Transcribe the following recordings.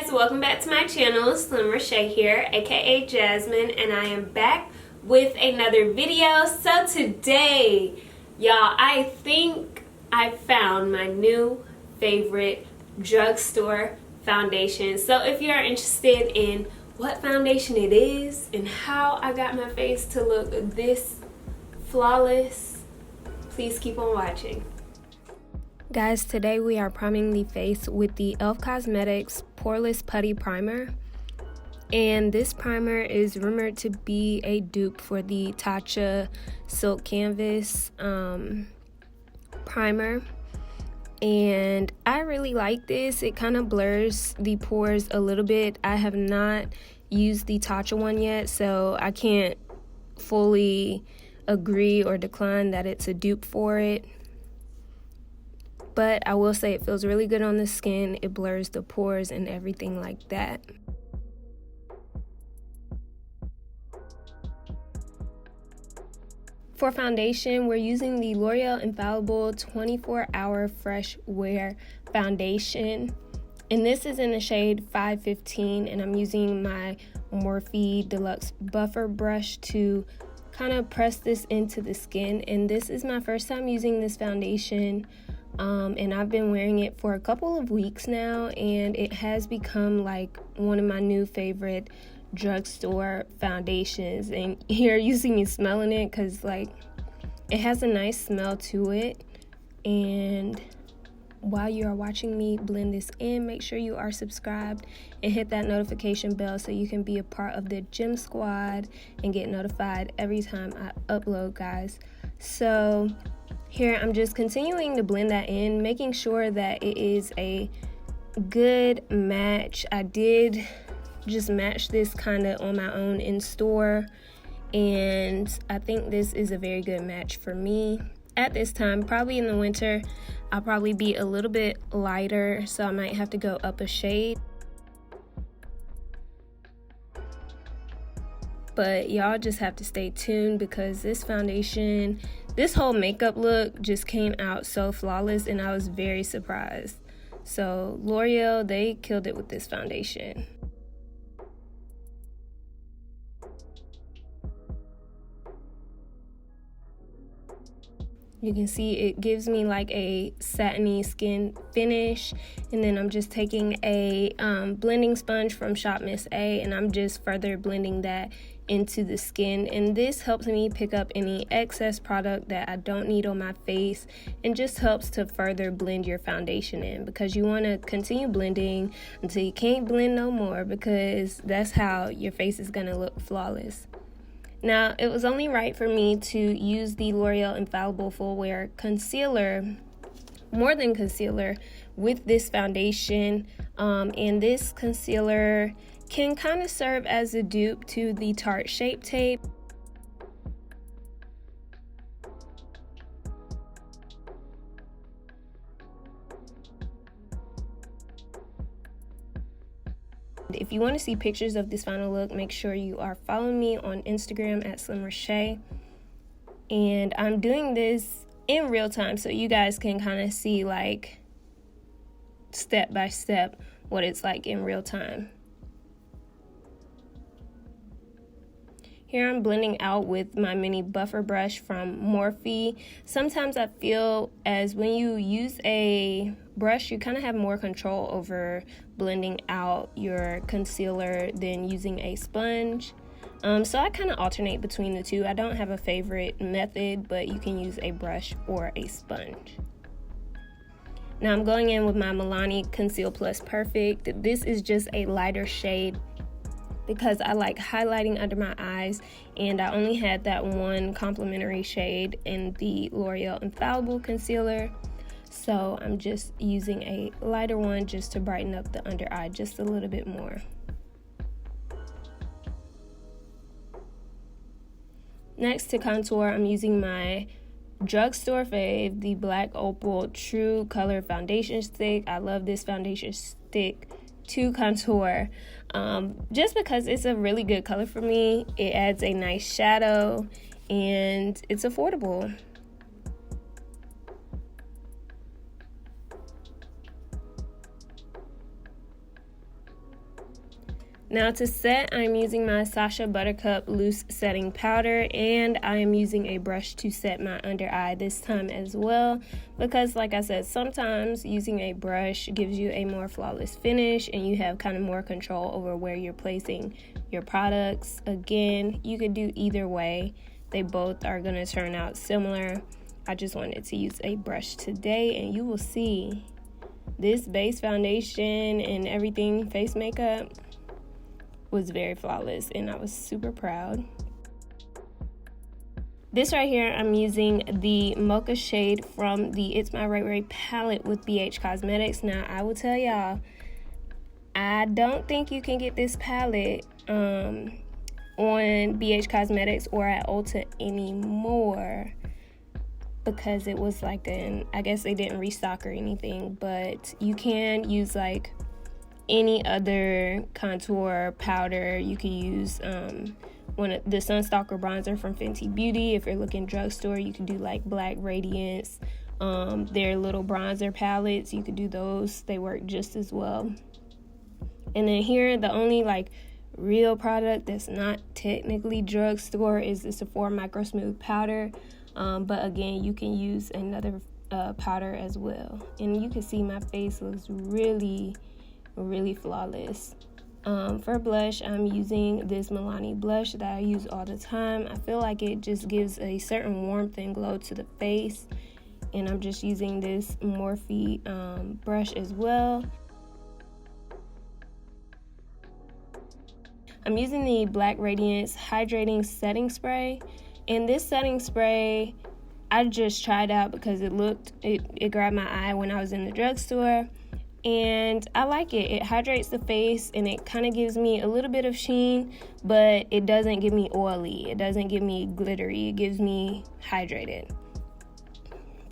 guys, welcome back to my channel. Slim Reshae here, aka Jasmine, and I am back with another video. So today, y'all, I think I found my new favorite drugstore foundation. So if you are interested in what foundation it is and how I got my face to look this flawless, please keep on watching. Guys, today we are priming the face with the BHCosmetics Poreless Putty Primer. And this primer is rumored to be a dupe for the Tatcha Silk Canvas primer. And I really like this. It kind of blurs the pores a little bit. I have not used the Tatcha one yet, so I can't fully agree or decline that it's a dupe for it. But I will say it feels really good on the skin. It blurs the pores and everything like that. For foundation, we're using the L'Oreal Infallible 24-Hour Fresh Wear Foundation. And this is in the shade 515, and I'm using my Morphe Deluxe Buffer Brush to kind of press this into the skin. And this is my first time using this foundation. And I've been wearing it for a couple of weeks now, and it has become like one of my new favorite drugstore foundations. And here you see me smelling it because like it has a nice smell to it. And while you are watching me blend this in, make sure you are subscribed and hit that notification bell so you can be a part of the gym squad and get notified every time I upload, guys. So here I'm just continuing to blend that in, making sure that it is a good match. I did just match this kind of on my own in store, and I think this is a very good match for me at this time. Probably in the winter I'll probably be a little bit lighter, so I might have to go up a shade. But y'all just have to stay tuned because this foundation, this whole makeup look just came out so flawless, and I was very surprised. So L'Oreal, they killed it with this foundation. You can see it gives me like a satiny skin finish. And then I'm just taking a blending sponge from Shop Miss A, and I'm just further blending that into the skin. And this helps me pick up any excess product that I don't need on my face, and just helps to further blend your foundation in, because you want to continue blending until you can't blend no more, because that's how your face is going to look flawless. Now, it was only right for me to use the L'Oreal Infallible Full Wear Concealer, more than concealer, with this foundation. And this concealer can kind of serve as a dupe to the Tarte Shape Tape. If you want to see pictures of this final look, make sure you are following me on Instagram at Slim Reshae. And I'm doing this in real time so you guys can kind of see like step by step what it's like in real time. Here I'm blending out with my mini buffer brush from Morphe. Sometimes I feel as when you use a brush, you kind of have more control over blending out your concealer than using a sponge. So I kind of alternate between the two. I don't have a favorite method, but you can use a brush or a sponge. Now I'm going in with my Milani Conceal Plus Perfect. This is just a lighter shade because I like highlighting under my eyes, and I only had that one complimentary shade in the L'Oreal Infallible Concealer. So I'm just using a lighter one just to brighten up the under eye just a little bit more. Next, to contour, I'm using my Drugstore fave, the Black Opal True Color Foundation Stick. I love this foundation stick to contour just because it's a really good color for me. It adds a nice shadow and it's affordable. Now to set, I'm using my Sacha Buttercup Loose Setting Powder, and I am using a brush to set my under eye this time as well, because like I said, sometimes using a brush gives you a more flawless finish and you have kind of more control over where you're placing your products. Again, you could do either way. They both are going to turn out similar. I just wanted to use a brush today, and you will see this base foundation and everything, face makeup, was very flawless, and I was super proud. This right here, I'm using the mocha shade from the ItsMyRayeRaye Palette with BHCosmetics. Now, I will tell y'all, I don't think you can get this palette on BHCosmetics or at Ulta anymore, because it was like I guess they didn't restock or anything, but you can use like any other contour powder. You can use the Sunstalker bronzer from Fenty Beauty. If you're looking drugstore, you can do like Black Radiance. Their little bronzer palettes, you could do those. They work just as well. And then here, the only like real product that's not technically drugstore is the Sephora Micro Smooth powder. But again, you can use another powder as well. And you can see my face looks really flawless. For blush, I'm using this Milani blush that I use all the time. I feel like it just gives a certain warmth and glow to the face, and I'm just using this Morphe brush as well. I'm using the Black Radiance Hydrating Setting Spray, and this setting spray I just tried out because it grabbed my eye when I was in the drugstore. And I like it. It hydrates the face and it kind of gives me a little bit of sheen, but it doesn't give me oily. It doesn't give me glittery. It gives me hydrated.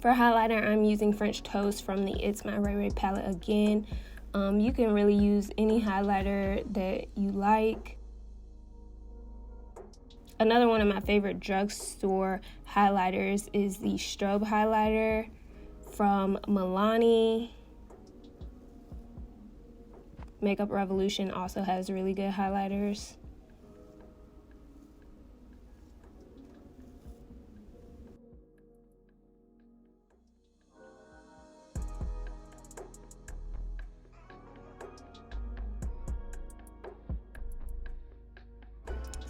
For highlighter, I'm using French Toast from the ItsMyRayeRaye palette again. You can really use any highlighter that you like. Another one of my favorite drugstore highlighters is the Strobe highlighter from Milani. Makeup Revolution also has really good highlighters.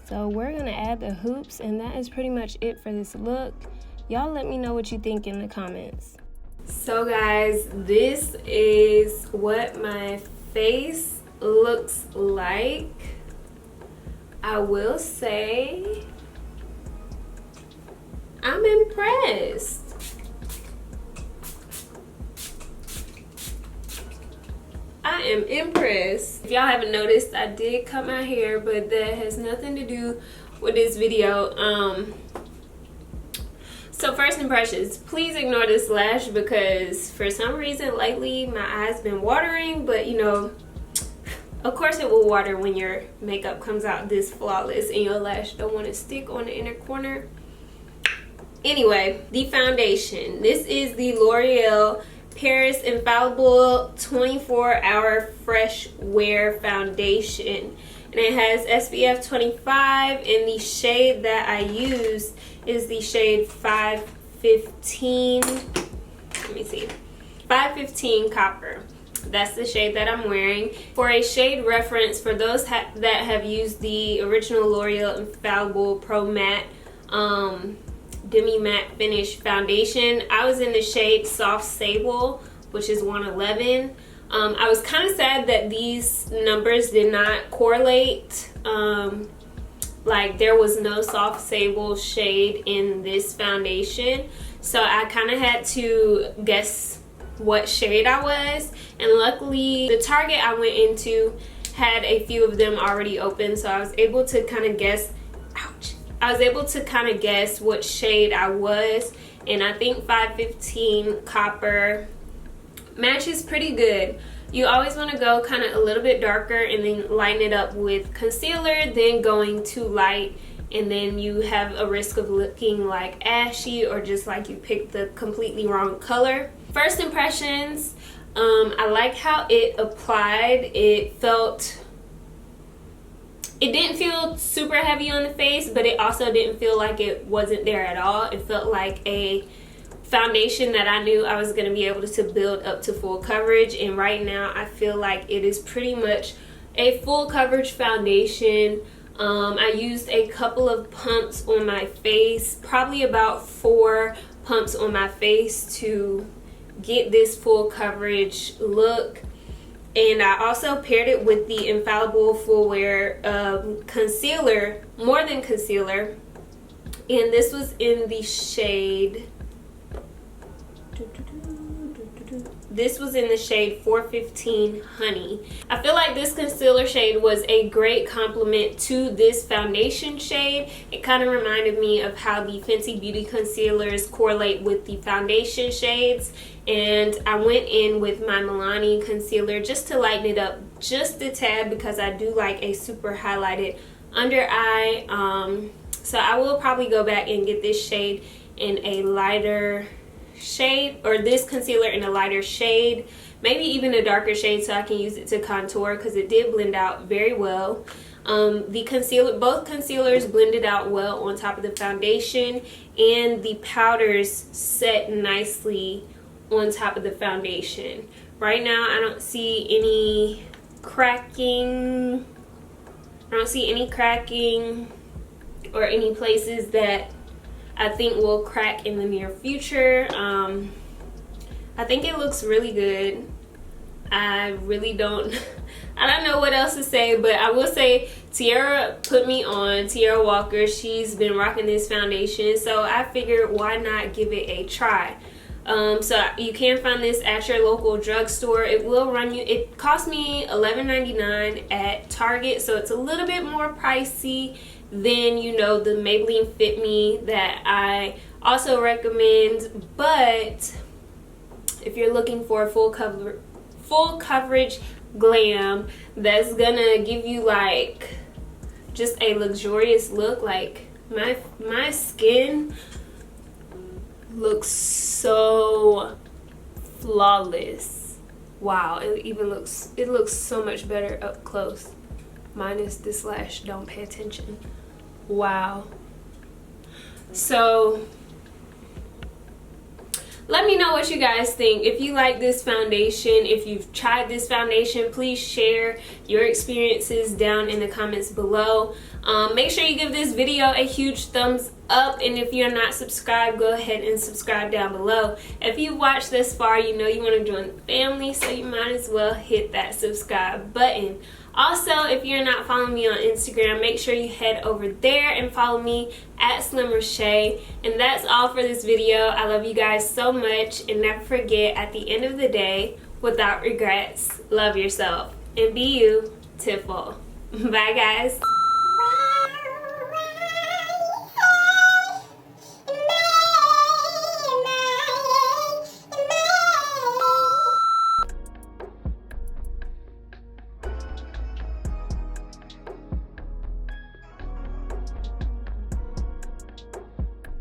So we're gonna add the hoops, and that is pretty much it for this look. Y'all let me know what you think in the comments. So guys, this is what my face looks like. I will say I'm impressed. I am impressed. If y'all haven't noticed, I did cut my hair, but that has nothing to do with this video. So first impressions, please ignore this lash because for some reason lately my eyes been watering, but you know, of course it will water when your makeup comes out this flawless and your lash don't want to stick on the inner corner. Anyway, the foundation. This is the L'Oreal Paris Infallible 24-Hour Fresh Wear Foundation. And it has SPF 25, and the shade that I use is the shade 515. Let me see. 515 Copper. That's the shade that I'm wearing. For a shade reference, for those that have used the original L'Oreal Infallible Pro Matte Demi Matte Finish Foundation, I was in the shade Soft Sable, which is 111. I was kind of sad that these numbers did not correlate. Like there was no Soft Sable shade in this foundation, so I kind of had to guess what shade I was, and luckily the Target I went into had a few of them already open, so I was able to kind of guess. Ouch. I was able to kind of guess what shade I was, and I think 515 Copper matches pretty good. You always want to go kind of a little bit darker and then lighten it up with concealer, then going too light, and then you have a risk of looking like ashy or just like you picked the completely wrong color. First impressions, I like how it applied. It felt it didn't feel super heavy on the face, but it also didn't feel like it wasn't there at all. It felt like a foundation that I knew I was going to be able to build up to full coverage, and right now I feel like it is pretty much a full coverage foundation. I used a couple of pumps on my face, probably about 4 pumps on my face to get this full coverage look. And I also paired it with the Infallible Full Wear concealer, More Than Concealer, and this was in the shade, this was in the shade 415 Honey. I feel like this concealer shade was a great complement to this foundation shade. It kind of reminded me of how the Fenty Beauty concealers correlate with the foundation shades. And I went in with my Milani concealer just to lighten it up just a tad, because I do like a super highlighted under eye. So I will probably go back and get this shade in a lighter shade, or this concealer in a lighter shade, maybe even a darker shade, so I can use it to contour, because it did blend out very well. The concealer, both concealers blended out well on top of the foundation, and the powders set nicely on top of the foundation. Right now I don't see any cracking. Or any places that I think will crack in the near future. I think it looks really good. I really don't I don't know what else to say, but I will say Tiara put me on, Tiara Walker. She's been rocking this foundation, so I figured why not give it a try. So you can find this at your local drugstore. It will run you, it cost me $11.99 at Target, so it's a little bit more pricey than, you know, the Maybelline Fit Me that I also recommend. But if you're looking for a full coverage glam that's gonna give you like just a luxurious look, like my skin looks so flawless. Wow, it looks so much better up close, minus this lash, don't pay attention. Wow. So let me know what you guys think. If you like this foundation, if you've tried this foundation, please share your experiences down in the comments below. Make sure you give this video a huge thumbs up, and if you're not subscribed, go ahead and subscribe down below. If you watched this far, you know you want to join the family, so you might as well hit that subscribe button. Also, if you're not following me on Instagram, make sure you head over there and follow me at Reshae. And that's all for this video. I love you guys so much, and never forget, at the end of the day, without regrets, love yourself and be you to full. Bye guys.